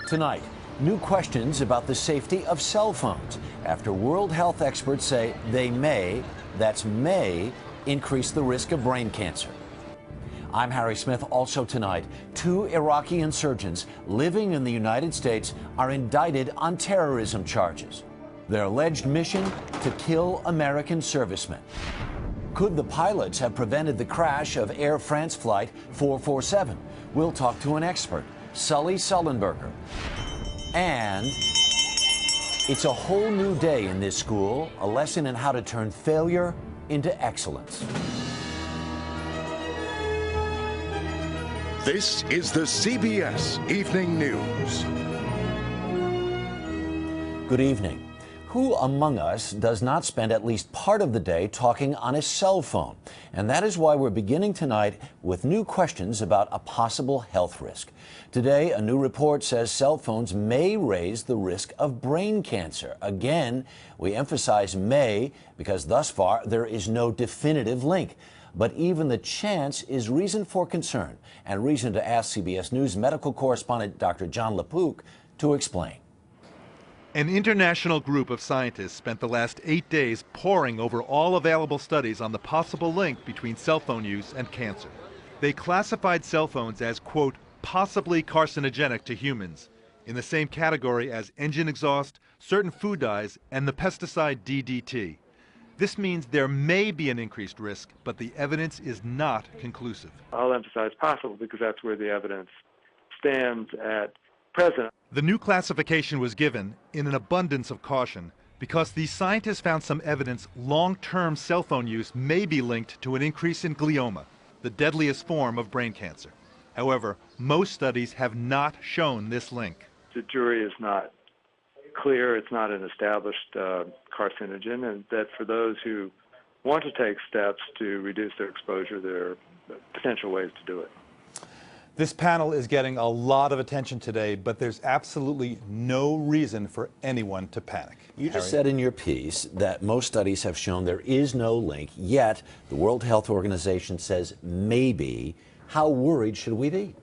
Tonight, new questions about the safety of cell phones after World Health experts say they may, that's may, increase the risk of brain cancer. I'm Harry Smith. Also tonight, 2 Iraqi insurgents living in the United States are indicted on terrorism charges. Their alleged mission to kill American servicemen. Could the pilots have prevented the crash of Air France Flight 447? We'll talk to an expert, Sully Sullenberger. And it's a whole new day in this school, a lesson in how to turn failure into excellence. This is the CBS Evening News. Good evening. Who among us does not spend at least part of the day talking on a cell phone? And that is why we're beginning tonight with new questions about a possible health risk. Today, a new report says cell phones may raise the risk of brain cancer. Again, we emphasize may because thus far there is no definitive link. But even the chance is reason for concern and reason to ask CBS News medical correspondent Dr. John LaPook to explain. An international group of scientists spent the last 8 days poring over all available studies on the possible link between cell phone use and cancer. They classified cell phones as, quote, possibly carcinogenic to humans, in the same category as engine exhaust, certain food dyes, and the pesticide DDT. This means there may be an increased risk, but the evidence is not conclusive. I'll emphasize possible because that's where the evidence stands at present. The new classification was given in an abundance of caution because these scientists found some evidence long-term cell phone use may be linked to an increase in glioma, the deadliest form of brain cancer. However, most studies have not shown this link. The jury is not clear. It's not an established carcinogen, and that for those who want to take steps to reduce their exposure, there are potential ways to do it. This panel is getting a lot of attention today, but there's absolutely no reason for anyone to panic. You just said in your piece that most studies have shown there is no link, yet the World Health Organization says maybe. How worried should we be?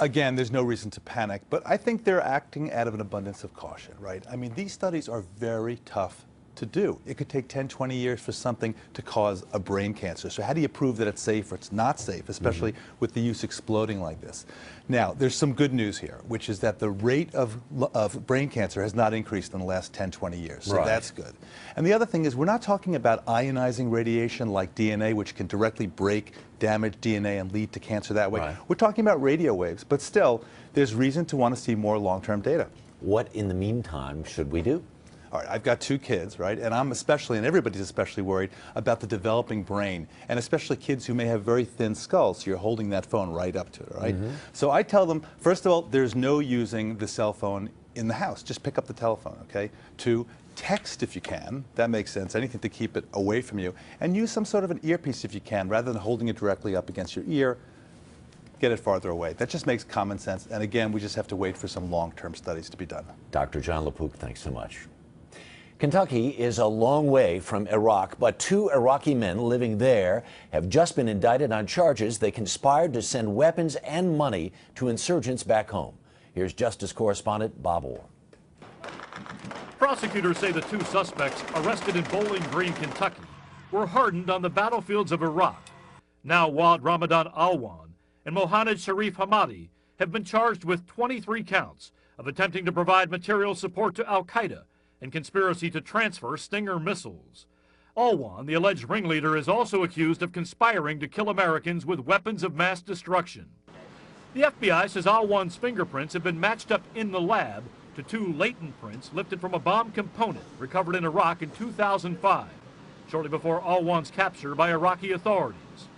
Again, there's no reason to panic, but I think they're acting out of an abundance of caution, right? I mean, these studies are very tough to do. It could take 10, 20 years for something to cause a brain cancer. So how do you prove that it's safe or it's not safe, especially with the use exploding like this? Now, there's some good news here, which is that the rate of brain cancer has not increased in the last 10, 20 years. So that's good. And the other thing is we're not talking about ionizing radiation like DNA, which can directly break damaged DNA and lead to cancer that way. We're talking about radio waves, but still, there's reason to want to see more long-term data. What, in the meantime, should we do? All right, I've got 2 kids, right? And I'm especially, and everybody's especially worried about the developing brain, and especially kids who may have very thin skulls. So you're holding that phone right up to it, right? So I tell them, first of all, there's no using the cell phone in the house. Just pick up the telephone, okay? 2, text if you can. That makes sense. Anything to keep it away from you. And use some sort of an earpiece if you can, rather than holding it directly up against your ear. Get it farther away. That just makes common sense. And again, we just have to wait for some long-term studies to be done. Dr. John LaPook, thanks so much. Kentucky is a long way from Iraq, but 2 Iraqi men living there have just been indicted on charges they conspired to send weapons and money to insurgents back home. Here's Justice correspondent Bob Orr. Prosecutors say the 2 suspects arrested in Bowling Green, Kentucky, were hardened on the battlefields of Iraq. Now Wad Ramadan Alwan and Mohanad Sharif Hamadi have been charged with 23 counts of attempting to provide material support to al-Qaeda and conspiracy to transfer Stinger missiles. Alwan, the alleged ringleader, is also accused of conspiring to kill Americans with weapons of mass destruction. The FBI says Alwan's fingerprints have been matched up in the lab to 2 latent prints lifted from a bomb component recovered in Iraq in 2005, shortly before Alwan's capture by Iraqi authorities.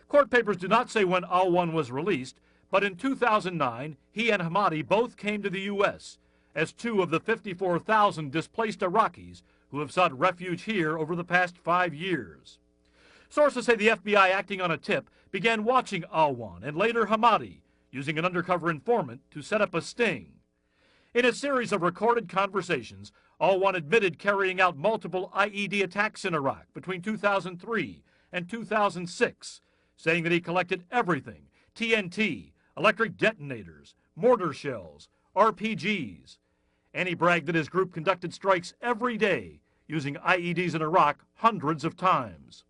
Court papers do not say when Alwan was released, but in 2009, he and Hamadi both came to the U.S. as 2 of the 54,000 displaced Iraqis who have sought refuge here over the past 5 years. Sources say the FBI, acting on a tip, began watching Alwan and later Hamadi, using an undercover informant to set up a sting. In a series of recorded conversations, Alwan admitted carrying out multiple IED attacks in Iraq between 2003 and 2006, saying that he collected everything: TNT, electric detonators, mortar shells, RPGs. And he bragged that his group conducted strikes every day, using IEDs in Iraq hundreds of times.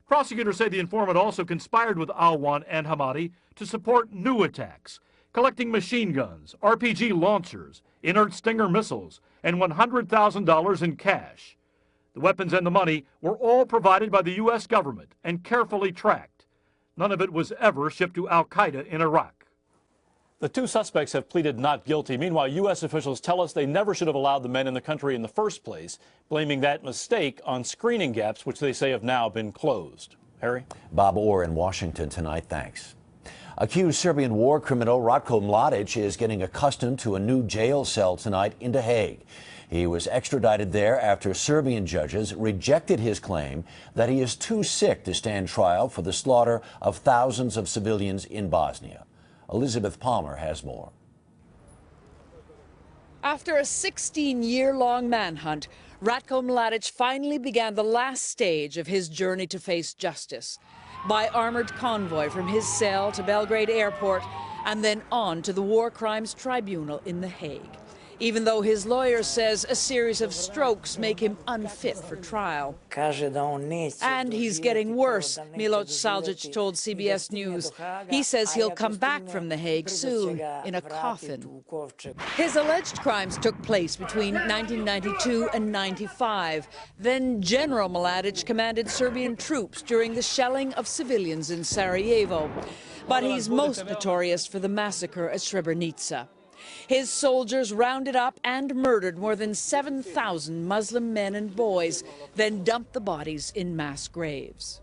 Prosecutors say the informant also conspired with Alwan and Hamadi to support new attacks, collecting machine guns, RPG launchers, inert Stinger missiles, and $100,000 in cash. The weapons and the money were all provided by the U.S. government and carefully tracked. None of it was ever shipped to al-Qaeda in Iraq. The two suspects have pleaded not guilty. Meanwhile, U.S. officials tell us they never should have allowed the men in the country in the first place, blaming that mistake on screening gaps, which they say have now been closed. Harry? Bob Orr in Washington tonight. Thanks. Accused Serbian war criminal Ratko Mladic is getting accustomed to a new jail cell tonight in The Hague. He was extradited there after Serbian judges rejected his claim that he is too sick to stand trial for the slaughter of thousands of civilians in Bosnia. Elizabeth Palmer has more. After a 16-year-long manhunt, Ratko Mladic finally began the last stage of his journey to face justice by armored convoy from his cell to Belgrade Airport and then on to the War Crimes Tribunal in The Hague, even though his lawyer says a series of strokes make him unfit for trial. And he's getting worse, Miloš Saljic told CBS News. He says he'll come back from The Hague soon in a coffin. His alleged crimes took place between 1992 and 95. Then General Mladic commanded Serbian troops during the shelling of civilians in Sarajevo. But he's most notorious for the massacre at Srebrenica. His soldiers rounded up and murdered more than 7,000 Muslim men and boys, then dumped the bodies in mass graves.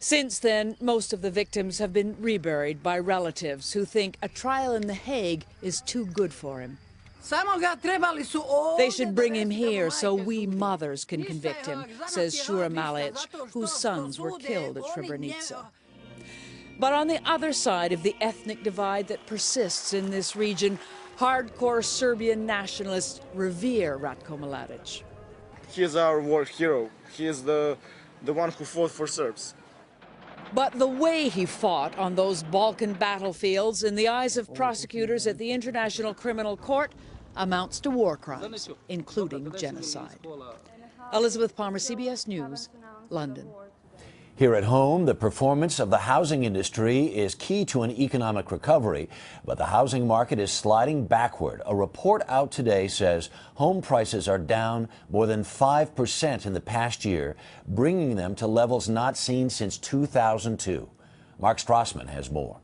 Since then, most of the victims have been reburied by relatives who think a trial in The Hague is too good for him. They should bring him here so we mothers can convict him, says Shura Malic, whose sons were killed at Srebrenica. But on the other side of the ethnic divide that persists in this region, hardcore Serbian nationalists revere Ratko Mladic. He is our war hero. He is the one who fought for Serbs. But the way he fought on those Balkan battlefields in the eyes of prosecutors at the International Criminal Court amounts to war crimes, including genocide. Elizabeth Palmer, CBS News, London. Here at home, the performance of the housing industry is key to an economic recovery, but the housing market is sliding backward. A report out today says home prices are down more than 5% in the past year, bringing them to levels not seen since 2002. Mark Strassman has more.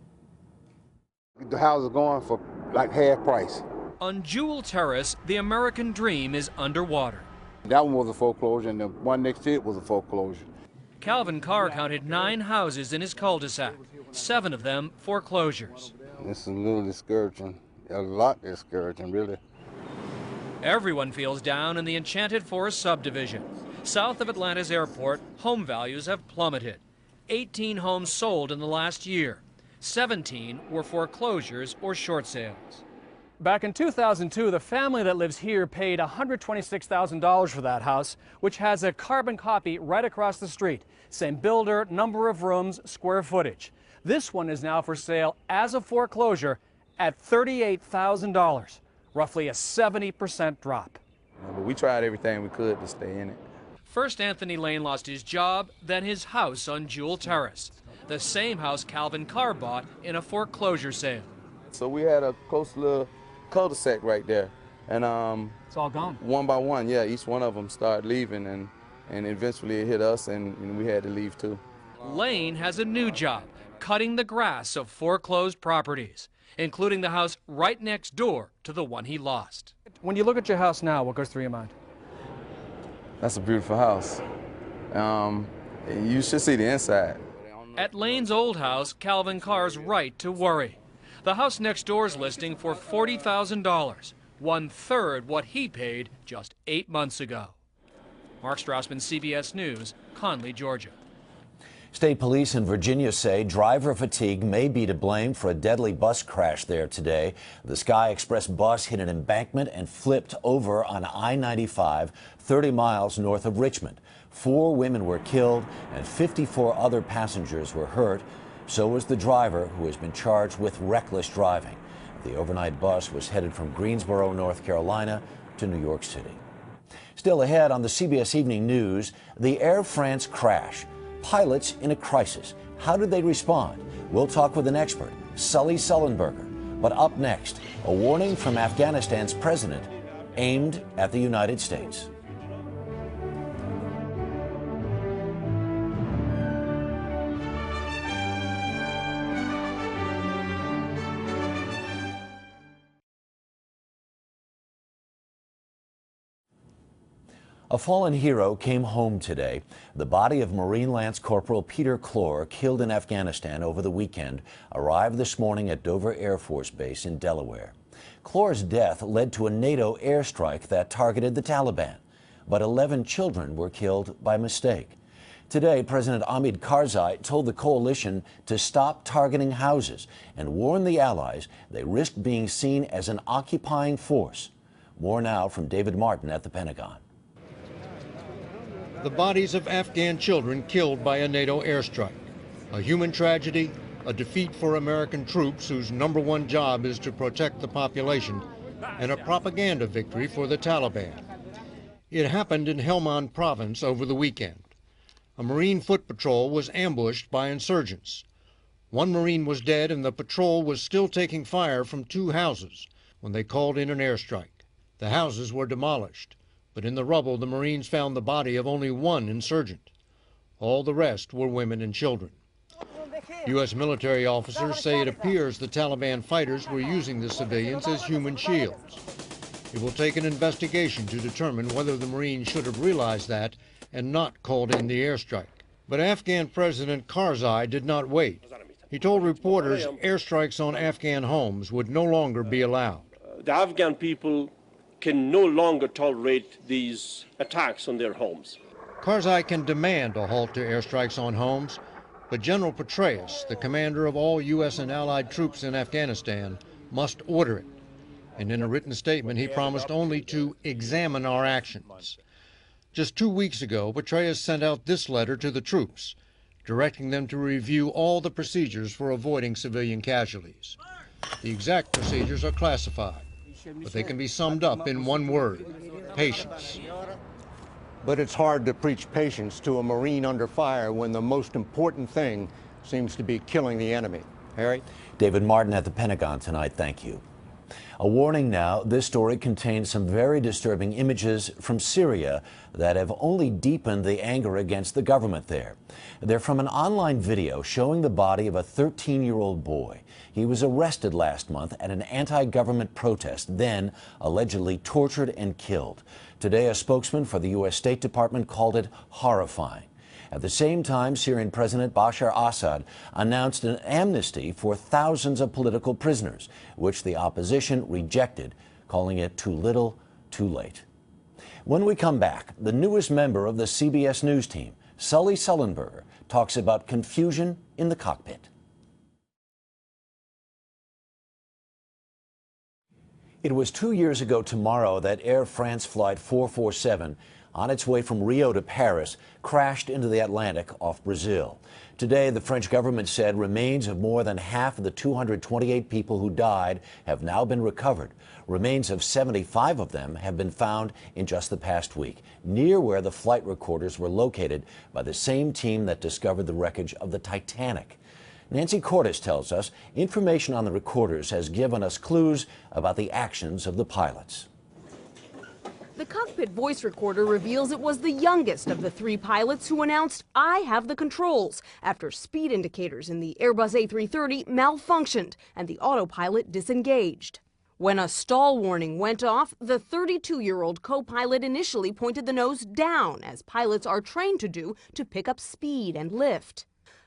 The house is going for like half price. On Jewel Terrace, the American dream is underwater. That one was a foreclosure, and the one next to it was a foreclosure. Calvin Carr counted 9 houses in his cul-de-sac, 7 of them foreclosures. This is a little discouraging, a lot discouraging, really. Everyone feels down in the Enchanted Forest subdivision. South of Atlanta's airport, home values have plummeted. 18 homes sold in the last year. 17 were foreclosures or short sales. Back in 2002, the family that lives here paid $126,000 for that house, which has a carbon copy right across the street. Same builder, number of rooms, square footage. This one is now for sale as a foreclosure at $38,000, roughly a 70% drop. We tried everything we could to stay in it. First, Anthony Lane lost his job, then his house on Jewel Terrace, the same house Calvin Carr bought in a foreclosure sale. So we had a close little cul-de-sac right there, and it's all gone. One by one, yeah, each one of them started leaving, and eventually it hit us, and we had to leave too. Lane has a new job, cutting the grass of foreclosed properties, including the house right next door to the one he lost. When you look at your house now, what goes through your mind? That's a beautiful house. You should see the inside. At Lane's old house, Calvin Carr's right to worry. The house next door's listing for $40,000, 1/3 what he paid just 8 months ago. Mark Strassman, CBS News, Conley, Georgia. State police in Virginia say driver fatigue may be to blame for a deadly bus crash there today. The Sky Express bus hit an embankment and flipped over on I-95, 30 miles north of Richmond. 4 women were killed and 54 other passengers were hurt. So was the driver, who has been charged with reckless driving. The overnight bus was headed from Greensboro, North Carolina to New York City. Still ahead on the CBS Evening News, the Air France crash. Pilots in a crisis. How did they respond? We'll talk with an expert, Sully Sullenberger. But up next, a warning from Afghanistan's president aimed at the United States. A fallen hero came home today. The body of Marine Lance Corporal Peter Clore, killed in Afghanistan over the weekend, arrived this morning at Dover Air Force Base in Delaware. Clore's death led to a NATO airstrike that targeted the Taliban, but 11 children were killed by mistake. Today, President Hamid Karzai told the coalition to stop targeting houses and warned the allies they risked being seen as an occupying force. More now from David Martin at the Pentagon. The bodies of Afghan children killed by a NATO airstrike. A human tragedy, a defeat for American troops whose #1 job is to protect the population, and a propaganda victory for the Taliban. It happened in Helmand province over the weekend. A Marine foot patrol was ambushed by insurgents. One Marine was dead and the patrol was still taking fire from 2 houses when they called in an airstrike. The houses were demolished, but in the rubble the Marines found the body of only 1 insurgent. All the rest were women and children. U.S. military officers say it appears the Taliban fighters were using the civilians as human shields. It will take an investigation to determine whether the Marines should have realized that and not called in the airstrike. But Afghan President Karzai did not wait. He told reporters airstrikes on Afghan homes would no longer be allowed. The Afghan people can no longer tolerate these attacks on their homes. Karzai can demand a halt to airstrikes on homes, but General Petraeus, the commander of all U.S. and allied troops in Afghanistan, must order it. And in a written statement, he promised only to examine our actions. Just 2 weeks ago, Petraeus sent out this letter to the troops, directing them to review all the procedures for avoiding civilian casualties. The exact procedures are classified, but they can be summed up in one word: patience. But it's hard to preach patience to a Marine under fire when the most important thing seems to be killing the enemy. Harry? David Martin at the Pentagon tonight. Thank you. A warning now, this story contains some very disturbing images from Syria that have only deepened the anger against the government there. They're from an online video showing the body of a 13-year-old boy. He was arrested last month at an anti-government protest, then allegedly tortured and killed. Today, a spokesman for the U.S. State Department called it horrifying. At the same time, Syrian President Bashar Assad announced an amnesty for thousands of political prisoners, which the opposition rejected, calling it too little, too late. When we come back, the newest member of the CBS News team, Sully Sullenberger, talks about confusion in the cockpit. It was 2 years ago tomorrow that Air France Flight 447, on its way from Rio to Paris, crashed into the Atlantic off Brazil. Today, the French government said remains of more than half of the 228 people who died have now been recovered. Remains of 75 of them have been found in just the past week, near where the flight recorders were located by the same team that discovered the wreckage of the Titanic. Nancy Cordes tells us information on the recorders has given us clues about the actions of the pilots. The cockpit voice recorder reveals it was the youngest of the 3 pilots who announced, "I have the controls," after speed indicators in the Airbus A330 malfunctioned and the autopilot disengaged. When a stall warning went off, the 32-year-old co-pilot initially pointed the nose down, as pilots are trained to do, to pick up speed and lift.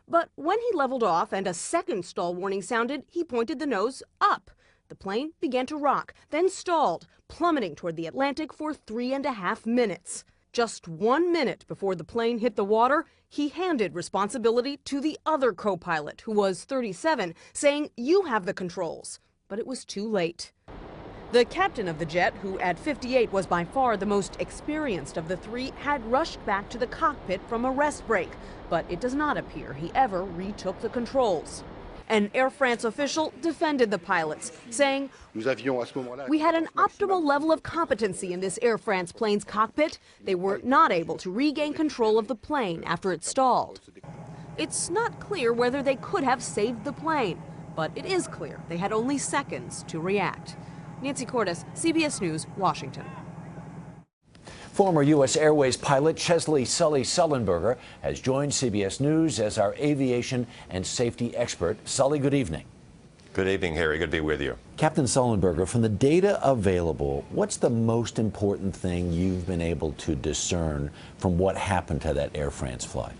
But when he leveled off and a second stall warning sounded, he pointed the nose up. The plane began to rock, then stalled, plummeting toward the Atlantic for 3.5 minutes. Just 1 minute before the plane hit the water, he handed responsibility to the other co-pilot, who was 37, saying, "You have the controls." But it was too late. The captain of the jet, who at 58 was by far the most experienced of the 3, had rushed back to the cockpit from a rest break, but it does not appear he ever retook the controls. An Air France official defended the pilots, saying, "We had an optimal level of competency in this Air France plane's cockpit. They were not able to regain control of the plane after it stalled." It's not clear whether they could have saved the plane, but it is clear they had only seconds to react. Nancy Cordes, CBS News, Washington. Former U.S. Airways pilot Chesley Sully Sullenberger has joined CBS News as our aviation and safety expert. Sully, good evening. Good evening, Harry. Good to be with you. Captain Sullenberger, from the data available, what's the most important thing you've been able to discern from what happened to that Air France flight?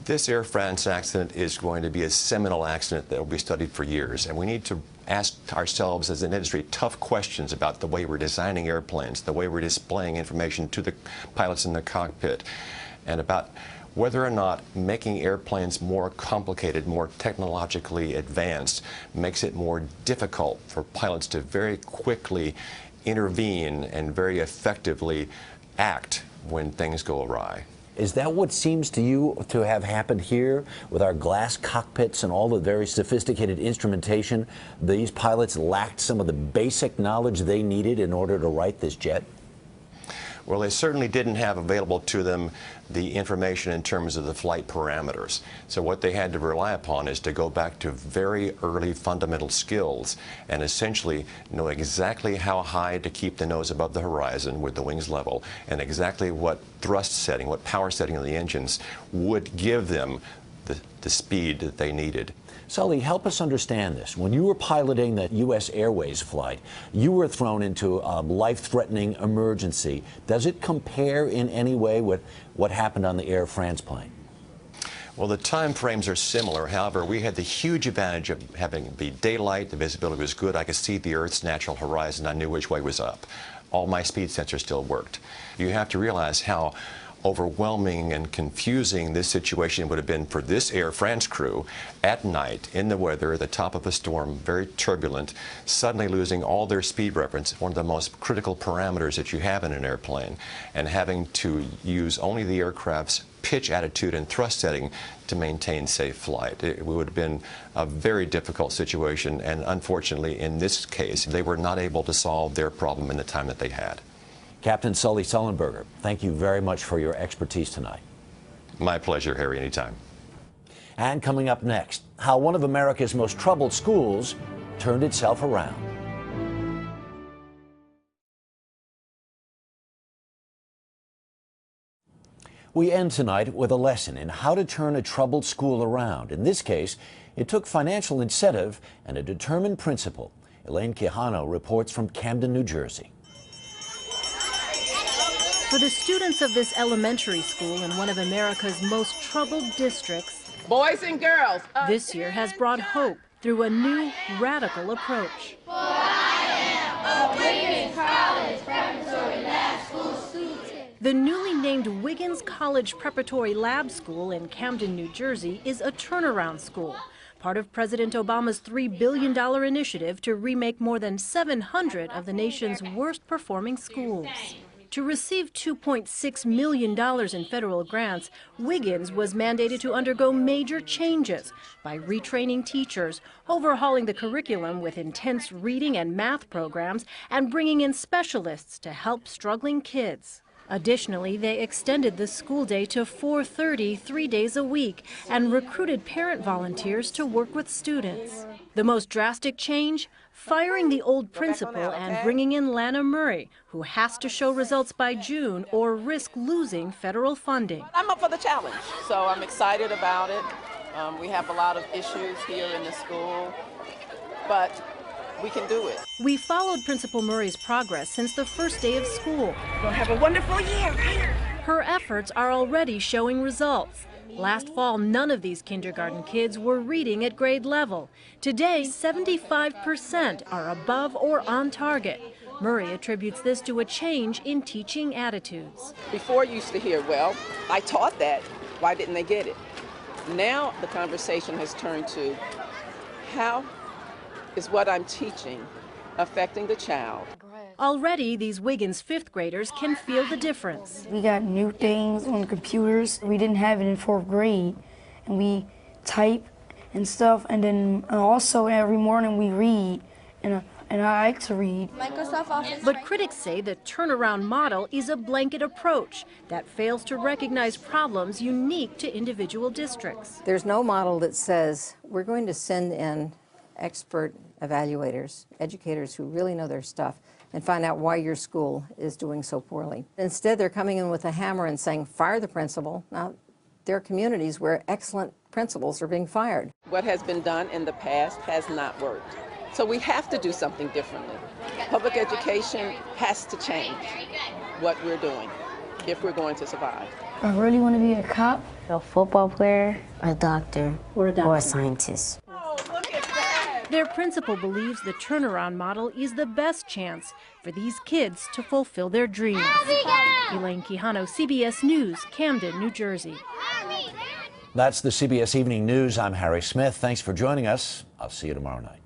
This Air France accident is going to be a seminal accident that will be studied for years, and we need to ask ourselves as an industry tough questions about the way we're designing airplanes, the way we're displaying information to the pilots in the cockpit, and about whether or not making airplanes more complicated, more technologically advanced, makes it more difficult for pilots to very quickly intervene and very effectively act when things go awry. Is that what seems to you to have happened here with our glass cockpits and all the very sophisticated instrumentation? These pilots lacked some of the basic knowledge they needed in order to right this jet? Well, they certainly didn't have available to them the information in terms of the flight parameters. So what they had to rely upon is to go back to very early fundamental skills and essentially know exactly how high to keep the nose above the horizon with the wings level, and exactly what thrust setting, what power setting of the engines would give them the speed that they needed. Sully, help us understand this. When you were piloting that U.S. Airways flight, you were thrown into a life-threatening emergency. Does it compare in any way with what happened on the Air France plane? Well, the time frames are similar. However, we had the huge advantage of having the daylight. The visibility was good. I could see the Earth's natural horizon. I knew which way was up. All my speed sensors still worked. You have to realize how overwhelming and confusing this situation would have been for this Air France crew at night, in the weather, at the top of a storm, very turbulent, suddenly losing all their speed reference, one of the most critical parameters that you have in an airplane, and having to use only the aircraft's pitch, attitude, and thrust setting to maintain safe flight. It would have been a very difficult situation, and unfortunately, in this case, they were not able to solve their problem in the time that they had. Captain Sully Sullenberger, thank you very much for your expertise tonight. My pleasure, Harry, anytime. And coming up next, how one of America's most troubled schools turned itself around. We end tonight with a lesson in how to turn a troubled school around. In this case, it took financial incentive and a determined principal. Elaine Quijano reports from Camden, New Jersey. For the students of this elementary school in one of America's most troubled districts, boys and girls, this year has brought hope through a new, radical approach. For I am a Wiggins College Preparatory Lab School student. The newly named Wiggins College Preparatory Lab School in Camden, New Jersey is a turnaround school, part of President Obama's $3 billion initiative to remake more than 700 of the nation's worst-performing schools. To receive $2.6 million in federal grants, Wiggins was mandated to undergo major changes by retraining teachers, overhauling the curriculum with intense reading and math programs, and bringing in specialists to help struggling kids. Additionally, they extended the school day to 4:30 3 days a week and recruited parent volunteers to work with students. The most drastic change? Firing the old principal and bringing in Lana Murray, who has to show results by June or risk losing federal funding. I'm up for the challenge, so I'm excited about it. We have a lot of issues here in the school, but we can do it. We followed Principal Murray's progress since the first day of school. We'll have a wonderful year, right? Her efforts are already showing results. Last fall, none of these kindergarten kids were reading at grade level. Today, 75% are above or on target. Murray attributes this to a change in teaching attitudes. Before you used to hear, well, I taught that, why didn't they get it? Now the conversation has turned to how is what I'm teaching affecting the child? Already, these Wiggins fifth graders can feel the difference. We got new things on computers we didn't have it in fourth grade, and we type and stuff. And then also every morning we read, and I like to read. Microsoft Office. But critics say the turnaround model is a blanket approach that fails to recognize problems unique to individual districts. There's no model that says we're going to send in expert evaluators, educators who really know their stuff, and find out why your school is doing so poorly. Instead, they're coming in with a hammer and saying, fire the principal. Now, there are communities where excellent principals are being fired. What has been done in the past has not worked. So we have to do something differently. Public education has to change what we're doing if we're going to survive. I really want to be a cop, a football player, a doctor, or a scientist. Their principal believes the turnaround model is the best chance for these kids to fulfill their dreams. Elaine Quijano, CBS News, Camden, New Jersey. That's the CBS Evening News. I'm Harry Smith. Thanks for joining us. I'll see you tomorrow night.